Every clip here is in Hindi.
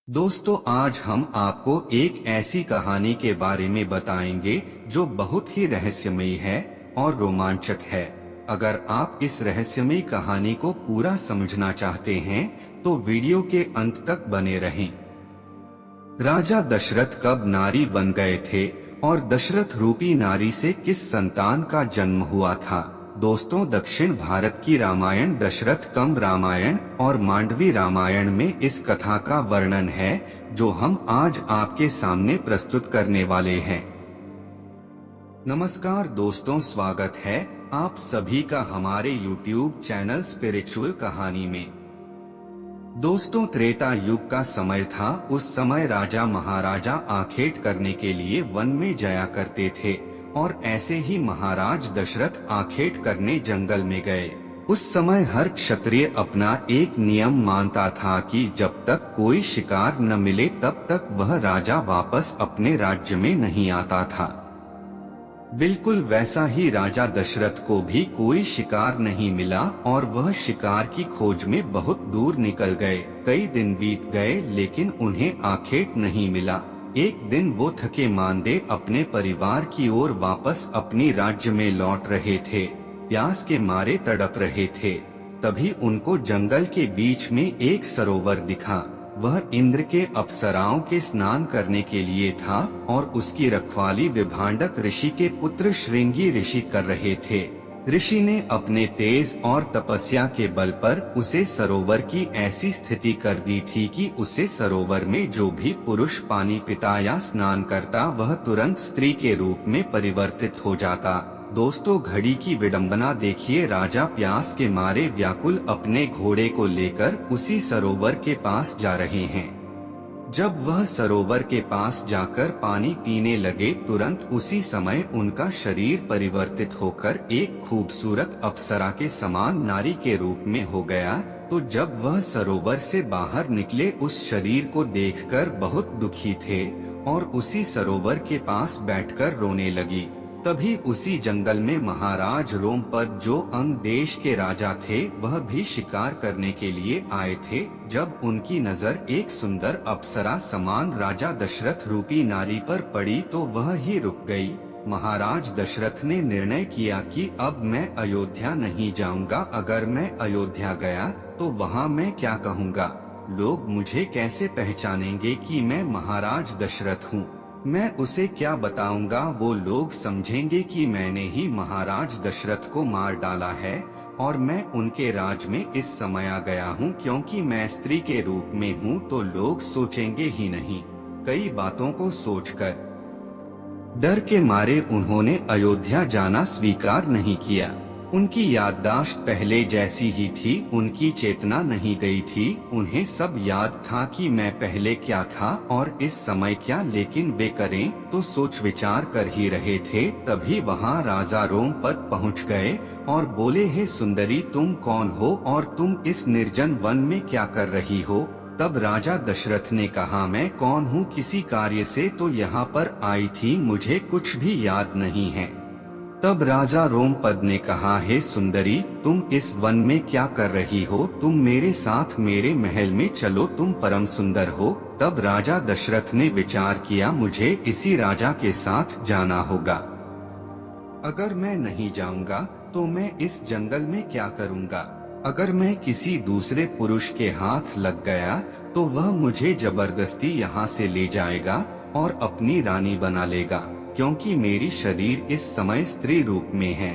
दोस्तों, आज हम आपको एक ऐसी कहानी के बारे में बताएंगे जो बहुत ही रहस्यमयी है और रोमांचक है। अगर आप इस रहस्यमयी कहानी को पूरा समझना चाहते हैं तो वीडियो के अंत तक बने रहें। राजा दशरथ कब नारी बन गए थे और दशरथ रूपी नारी से किस संतान का जन्म हुआ था? दोस्तों, दक्षिण भारत की रामायण दशरथ कम्ब रामायण और मांडवी रामायण में इस कथा का वर्णन है जो हम आज आपके सामने प्रस्तुत करने वाले हैं। नमस्कार दोस्तों, स्वागत है आप सभी का हमारे YouTube चैनल स्पिरिचुअल कहानी में। दोस्तों, त्रेता युग का समय था। उस समय राजा महाराजा आखेट करने के लिए वन में जाया करते थे और ऐसे ही महाराज दशरथ आखेट करने जंगल में गए। उस समय हर क्षत्रिय अपना एक नियम मानता था कि जब तक कोई शिकार न मिले तब तक वह राजा वापस अपने राज्य में नहीं आता था। बिल्कुल वैसा ही राजा दशरथ को भी कोई शिकार नहीं मिला और वह शिकार की खोज में बहुत दूर निकल गए। कई दिन बीत गए लेकिन उन्हें आखेट नहीं मिला। एक दिन वो थके मांदे अपने परिवार की ओर वापस अपनी राज्य में लौट रहे थे। प्यास के मारे तड़प रहे थे। तभी उनको जंगल के बीच में एक सरोवर दिखा। वह इंद्र के अप्सराओं के स्नान करने के लिए था और उसकी रखवाली विभांडक ऋषि के पुत्र श्रृंगी ऋषि कर रहे थे। ऋषि ने अपने तेज और तपस्या के बल पर उसे सरोवर की ऐसी स्थिति कर दी थी कि उसे सरोवर में जो भी पुरुष पानी पीता या स्नान करता वह तुरंत स्त्री के रूप में परिवर्तित हो जाता। दोस्तों, घड़ी की विडंबना देखिए। राजा प्यास के मारे व्याकुल अपने घोड़े को लेकर उसी सरोवर के पास जा रहे हैं। जब वह सरोवर के पास जाकर पानी पीने लगे, तुरंत उसी समय उनका शरीर परिवर्तित होकर एक खूबसूरत अप्सरा के समान नारी के रूप में हो गया। तो जब वह सरोवर से बाहर निकले, उस शरीर को देखकर बहुत दुखी थे और उसी सरोवर के पास बैठकर रोने लगी। तभी उसी जंगल में महाराज रोमपद, जो अंग देश के राजा थे, वह भी शिकार करने के लिए आए थे। जब उनकी नजर एक सुंदर अप्सरा समान राजा दशरथ रूपी नारी पर पड़ी तो वह ही रुक गई। महाराज दशरथ ने निर्णय किया कि अब मैं अयोध्या नहीं जाऊंगा। अगर मैं अयोध्या गया तो वहाँ मैं क्या कहूँगा? लोग मुझे कैसे पहचानेंगे कि मैं महाराज दशरथ हूँ? मैं उसे क्या बताऊंगा? वो लोग समझेंगे कि मैंने ही महाराज दशरथ को मार डाला है और मैं उनके राज में इस समय आ गया हूँ क्योंकि मैं स्त्री के रूप में हूँ, तो लोग सोचेंगे ही नहीं। कई बातों को सोचकर डर के मारे उन्होंने अयोध्या जाना स्वीकार नहीं किया। उनकी याददाश्त पहले जैसी ही थी, उनकी चेतना नहीं गई थी। उन्हें सब याद था कि मैं पहले क्या था और इस समय क्या, लेकिन वे करें तो सोच विचार कर ही रहे थे। तभी वहाँ राजा रोमपद पहुँच गए और बोले, हे सुंदरी, तुम कौन हो और तुम इस निर्जन वन में क्या कर रही हो? तब राजा दशरथ ने कहा, मैं कौन हूँ? किसी कार्य से तो यहाँ पर आई थी, मुझे कुछ भी याद नहीं है। तब राजा रोमपद ने कहा, हे सुंदरी, तुम इस वन में क्या कर रही हो? तुम मेरे साथ मेरे महल में चलो, तुम परम सुंदर हो। तब राजा दशरथ ने विचार किया, मुझे इसी राजा के साथ जाना होगा। अगर मैं नहीं जाऊंगा तो मैं इस जंगल में क्या करूंगा? अगर मैं किसी दूसरे पुरुष के हाथ लग गया तो वह मुझे जबरदस्ती यहाँ से ले जाएगा और अपनी रानी बना लेगा, क्योंकि मेरी शरीर इस समय स्त्री रूप में है।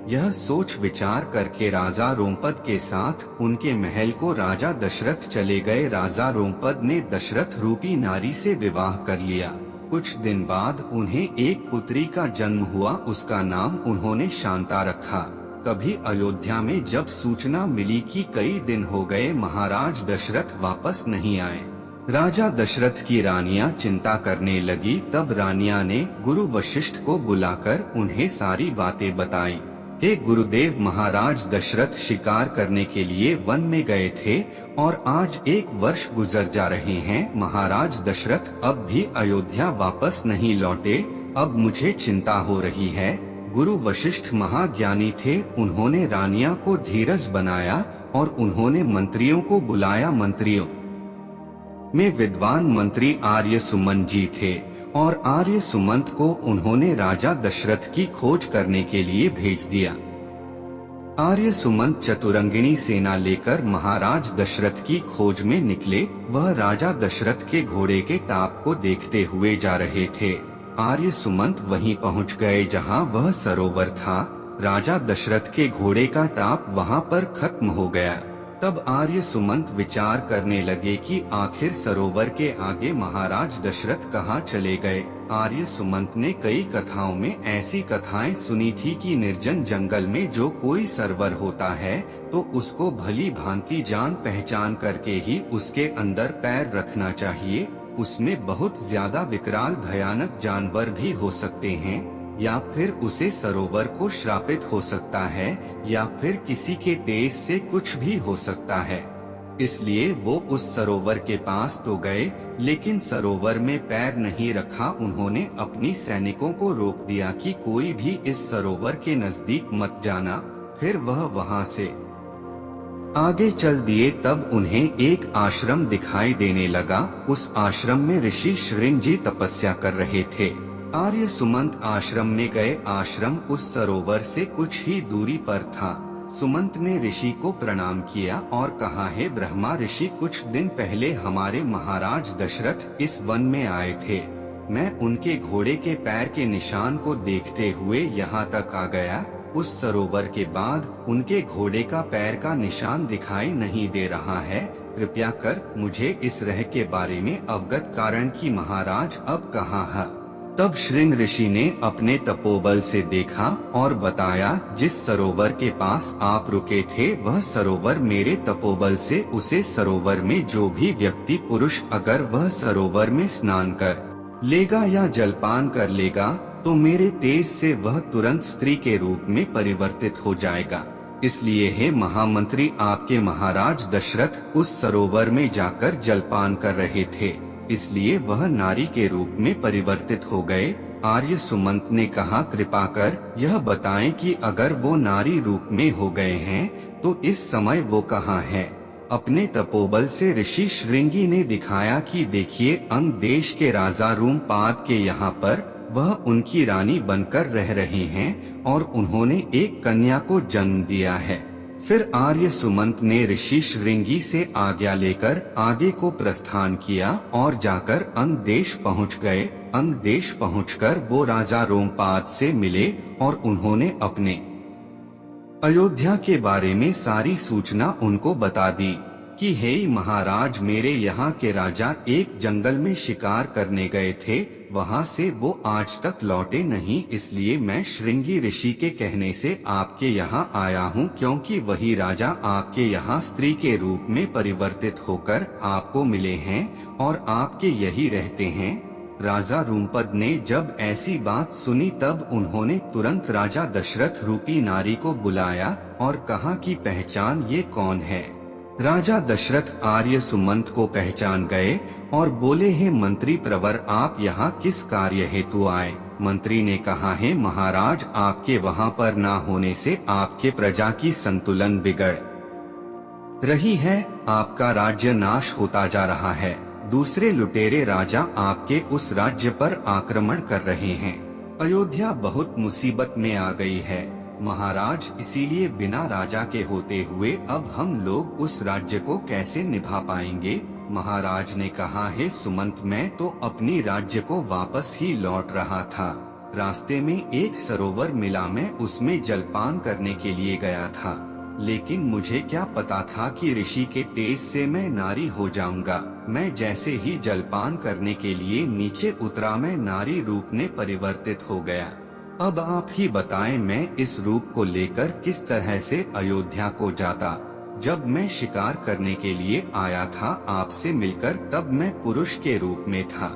यह सोच विचार करके राजा रोमपद के साथ उनके महल को राजा दशरथ चले गए। राजा रोमपद ने दशरथ रूपी नारी से विवाह कर लिया। कुछ दिन बाद उन्हें एक पुत्री का जन्म हुआ। उसका नाम उन्होंने शांता रखा। कभी अयोध्या में जब सूचना मिली कि कई दिन हो गए महाराज दशरथ वापस नहीं आए, राजा दशरथ की रानियां चिंता करने लगी। तब रानियां ने गुरु वशिष्ठ को बुलाकर उन्हें सारी बातें बताई। हे गुरुदेव, महाराज दशरथ शिकार करने के लिए वन में गए थे और आज 1 वर्ष गुजर जा रहे हैं। महाराज दशरथ अब भी अयोध्या वापस नहीं लौटे। अब मुझे चिंता हो रही है। गुरु वशिष्ठ महाज्ञानी थे। उन्होंने रानियां को धीरज बनाया और उन्होंने मंत्रियों को बुलाया। मंत्रियों, में विद्वान मंत्री आर्य सुमंत जी थे और आर्य सुमंत को उन्होंने राजा दशरथ की खोज करने के लिए भेज दिया। आर्य सुमंत चतुरंगिणी सेना लेकर महाराज दशरथ की खोज में निकले। वह राजा दशरथ के घोड़े के टाप को देखते हुए जा रहे थे। आर्य सुमंत वहीं पहुंच गए जहां वह सरोवर था। राजा दशरथ के घोड़े का टाप वहां पर खत्म हो गया। तब आर्य सुमंत विचार करने लगे कि आखिर सरोवर के आगे महाराज दशरथ कहाँ चले गए। आर्य सुमंत ने कई कथाओं में ऐसी कथाएं सुनी थी कि निर्जन जंगल में जो कोई सरोवर होता है तो उसको भली भांति जान पहचान करके ही उसके अंदर पैर रखना चाहिए। उसमें बहुत ज्यादा विकराल भयानक जानवर भी हो सकते हैं, या फिर उसे सरोवर को श्रापित हो सकता है, या फिर किसी के तेज से कुछ भी हो सकता है। इसलिए वो उस सरोवर के पास तो गए, लेकिन सरोवर में पैर नहीं रखा। उन्होंने अपनी सैनिकों को रोक दिया कि कोई भी इस सरोवर के नजदीक मत जाना। फिर वह वहां से आगे चल दिए। तब उन्हें एक आश्रम दिखाई देने लगा। उस आश्रम में ऋषि श्रृंग जी तपस्या कर रहे थे। आर्य सुमंत आश्रम में गए। आश्रम उस सरोवर से कुछ ही दूरी पर था। सुमंत ने ऋषि को प्रणाम किया और कहा, हे ब्रह्मा ऋषि, कुछ दिन पहले हमारे महाराज दशरथ इस वन में आए थे। मैं उनके घोड़े के पैर के निशान को देखते हुए यहाँ तक आ गया। उस सरोवर के बाद उनके घोड़े का पैर का निशान दिखाई नहीं दे रहा है। कृपया कर मुझे इस रहस्य के बारे में अवगत कारण कि महाराज अब कहाँ है। तब श्रृंग ऋषि ने अपने तपोबल से देखा और बताया, जिस सरोवर के पास आप रुके थे वह सरोवर मेरे तपोबल से उसे सरोवर में जो भी व्यक्ति पुरुष अगर वह सरोवर में स्नान कर लेगा या जलपान कर लेगा तो मेरे तेज से वह तुरंत स्त्री के रूप में परिवर्तित हो जाएगा। इसलिए हे महामंत्री, आपके महाराज दशरथ उस सरोवर में जाकर जलपान कर रहे थे, इसलिए वह नारी के रूप में परिवर्तित हो गए। आर्य सुमंत ने कहा, कृपा कर यह बताएं कि अगर वो नारी रूप में हो गए हैं तो इस समय वो कहाँ है। अपने तपोबल से ऋषि श्रृंगी ने दिखाया कि देखिए, अंग देश के राजा रूमपाद के यहाँ पर वह उनकी रानी बनकर रह रहे हैं और उन्होंने एक कन्या को जन्म दिया है। फिर आर्य सुमंत ने ऋषि श्रृंगी से आज्ञा लेकर आगे को प्रस्थान किया और जाकर अंग देश पहुँच गए। अंग देश पहुँचकर वो राजा रोमपाद से मिले और उन्होंने अपने अयोध्या के बारे में सारी सूचना उनको बता दी कि हे महाराज, मेरे यहाँ के राजा एक जंगल में शिकार करने गए थे, वहाँ से वो आज तक लौटे नहीं। इसलिए मैं श्रृंगी ऋषि के कहने से आपके यहाँ आया हूँ, क्योंकि वही राजा आपके यहाँ स्त्री के रूप में परिवर्तित होकर आपको मिले हैं और आपके यही रहते हैं। राजा रूमपद ने जब ऐसी बात सुनी तब उन्होंने तुरंत राजा दशरथ रूपी नारी को बुलाया और कहा कि पहचान ये कौन है। राजा दशरथ आर्य सुमंत को पहचान गए और बोले, हे मंत्री प्रवर, आप यहाँ किस कार्य हेतु आए। मंत्री ने कहा, हे महाराज, आपके वहाँ पर ना होने से आपके प्रजा की संतुलन बिगड़ रही है, आपका राज्य नाश होता जा रहा है। दूसरे लुटेरे राजा आपके उस राज्य पर आक्रमण कर रहे हैं। अयोध्या बहुत मुसीबत में आ गई है महाराज, इसीलिए बिना राजा के होते हुए अब हम लोग उस राज्य को कैसे निभा पाएंगे। महाराज ने कहा, हे सुमंत, मैं तो अपनी राज्य को वापस ही लौट रहा था। रास्ते में एक सरोवर मिला, मैं उसमें जलपान करने के लिए गया था, लेकिन मुझे क्या पता था कि ऋषि के तेज से मैं नारी हो जाऊंगा। मैं जैसे ही जलपान करने के लिए नीचे उतरा, मैं नारी रूप में परिवर्तित हो गया। अब आप ही बताएं, मैं इस रूप को लेकर किस तरह से अयोध्या को जाता। जब मैं शिकार करने के लिए आया था आपसे मिलकर, तब मैं पुरुष के रूप में था,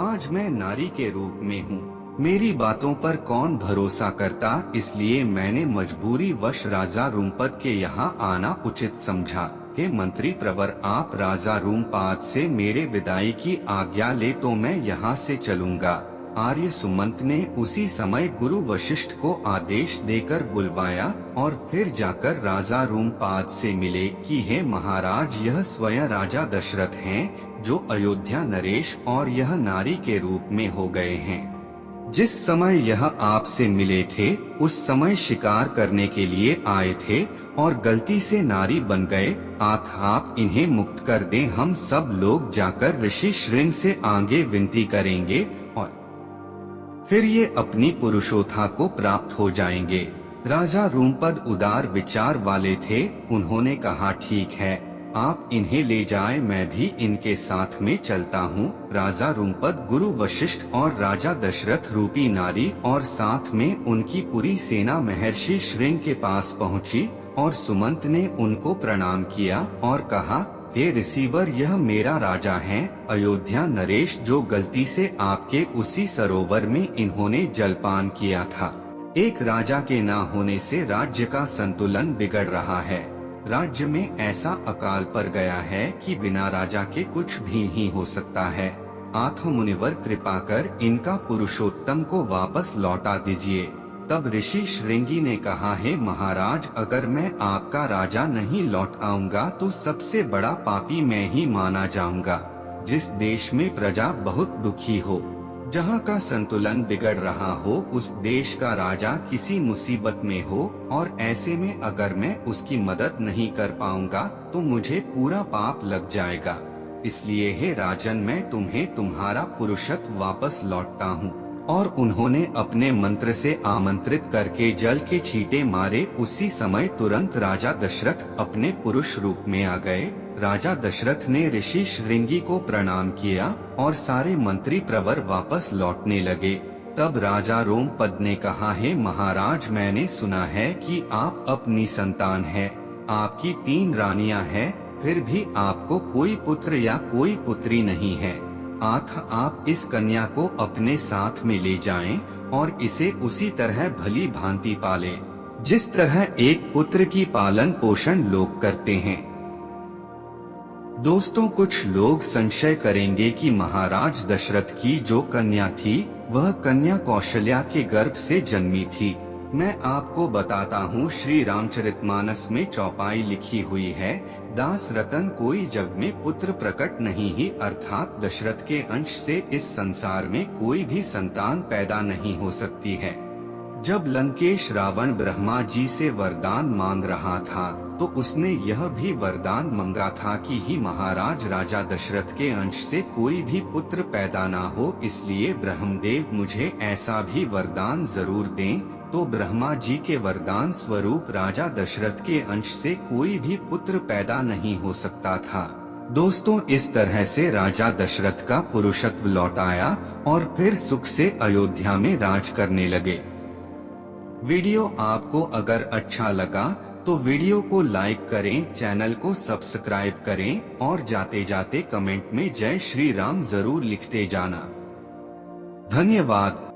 आज मैं नारी के रूप में हूँ। मेरी बातों पर कौन भरोसा करता, इसलिए मैंने मजबूरी वश राजा रूमपद के यहाँ आना उचित समझा। हे मंत्री प्रवर, आप राजा रूमपाद से मेरे विदाई की आज्ञा ले तो मैं यहाँ से चलूंगा। आर्य सुमंत ने उसी समय गुरु वशिष्ठ को आदेश देकर बुलवाया और फिर जाकर राजा रूमपाद से मिले कि हे महाराज, यह स्वयं राजा दशरथ हैं जो अयोध्या नरेश और यह नारी के रूप में हो गए हैं। जिस समय यह आपसे मिले थे उस समय शिकार करने के लिए आए थे और गलती से नारी बन गए। आप इन्हें मुक्त कर दें। हम सब लोग जाकर ऋषि श्रृंग से आगे विनती करेंगे और फिर ये अपनी पुरुषोत्था को प्राप्त हो जाएंगे। राजा रूमपद उदार विचार वाले थे। उन्होंने कहा, ठीक है, आप इन्हें ले जाएं, मैं भी इनके साथ में चलता हूँ। राजा रूमपद गुरु वशिष्ठ और राजा दशरथ रूपी नारी और साथ में उनकी पूरी सेना महर्षि श्रृंग के पास पहुँची और सुमंत ने उनको प्रणाम किया और कहा, हे रिसीवर, यह मेरा राजा है अयोध्या नरेश, जो गलती से आपके उसी सरोवर में इन्होंने जलपान किया था। एक राजा के न होने से राज्य का संतुलन बिगड़ रहा है। राज्य में ऐसा अकाल पड़ गया है कि बिना राजा के कुछ भी नहीं हो सकता है। आत्म मुनिवर, कृपा कर इनका पुरुषोत्तम को वापस लौटा दीजिए। तब ऋषि श्रृंगी ने कहा, हे महाराज, अगर मैं आपका राजा नहीं लौट आऊंगा तो सबसे बड़ा पापी मैं ही माना जाऊंगा। जिस देश में प्रजा बहुत दुखी हो, जहाँ का संतुलन बिगड़ रहा हो, उस देश का राजा किसी मुसीबत में हो और ऐसे में अगर मैं उसकी मदद नहीं कर पाऊंगा तो मुझे पूरा पाप लग जाएगा। इसलिए हे राजन, मैं तुम्हें तुम्हारा पुरुषत्व वापस लौटता हूँ। और उन्होंने अपने मंत्र से आमंत्रित करके जल के छींटे मारे। उसी समय तुरंत राजा दशरथ अपने पुरुष रूप में आ गए। राजा दशरथ ने ऋषि श्रृंगी को प्रणाम किया और सारे मंत्री प्रवर वापस लौटने लगे। तब राजा रोमपद ने कहा, हे महाराज, मैंने सुना है कि आप अपनी संतान है, आपकी 3 रानियां हैं, फिर भी आपको कोई पुत्र या कोई पुत्री नहीं है। आप इस कन्या को अपने साथ में ले जाएं और इसे उसी तरह भली भांति पालें, जिस तरह एक पुत्र की पालन पोषण लोग करते हैं। दोस्तों, कुछ लोग संशय करेंगे कि महाराज दशरथ की जो कन्या थी वह कन्या कौशल्या के गर्भ से जन्मी थी। मैं आपको बताता हूँ, श्री रामचरितमानस में चौपाई लिखी हुई है, दास रतन कोई जग में पुत्र प्रकट नहीं ही, अर्थात दशरथ के अंश से इस संसार में कोई भी संतान पैदा नहीं हो सकती है। जब लंकेश रावण ब्रह्मा जी से वरदान मांग रहा था तो उसने यह भी वरदान मांगा था कि ही महाराज राजा दशरथ के अंश से कोई भी पुत्र पैदा ना हो, इसलिए ब्रह्मदेव मुझे ऐसा भी वरदान जरूर दें। तो ब्रह्मा जी के वरदान स्वरूप राजा दशरथ के अंश से कोई भी पुत्र पैदा नहीं हो सकता था। दोस्तों, इस तरह से राजा दशरथ का पुरुषत्व लौट आया और फिर सुख से अयोध्या में राज करने लगे। वीडियो आपको अगर अच्छा लगा तो वीडियो को लाइक करें, चैनल को सब्सक्राइब करें और जाते जाते कमेंट में जय श्री राम जरूर लिखते जाना। धन्यवाद।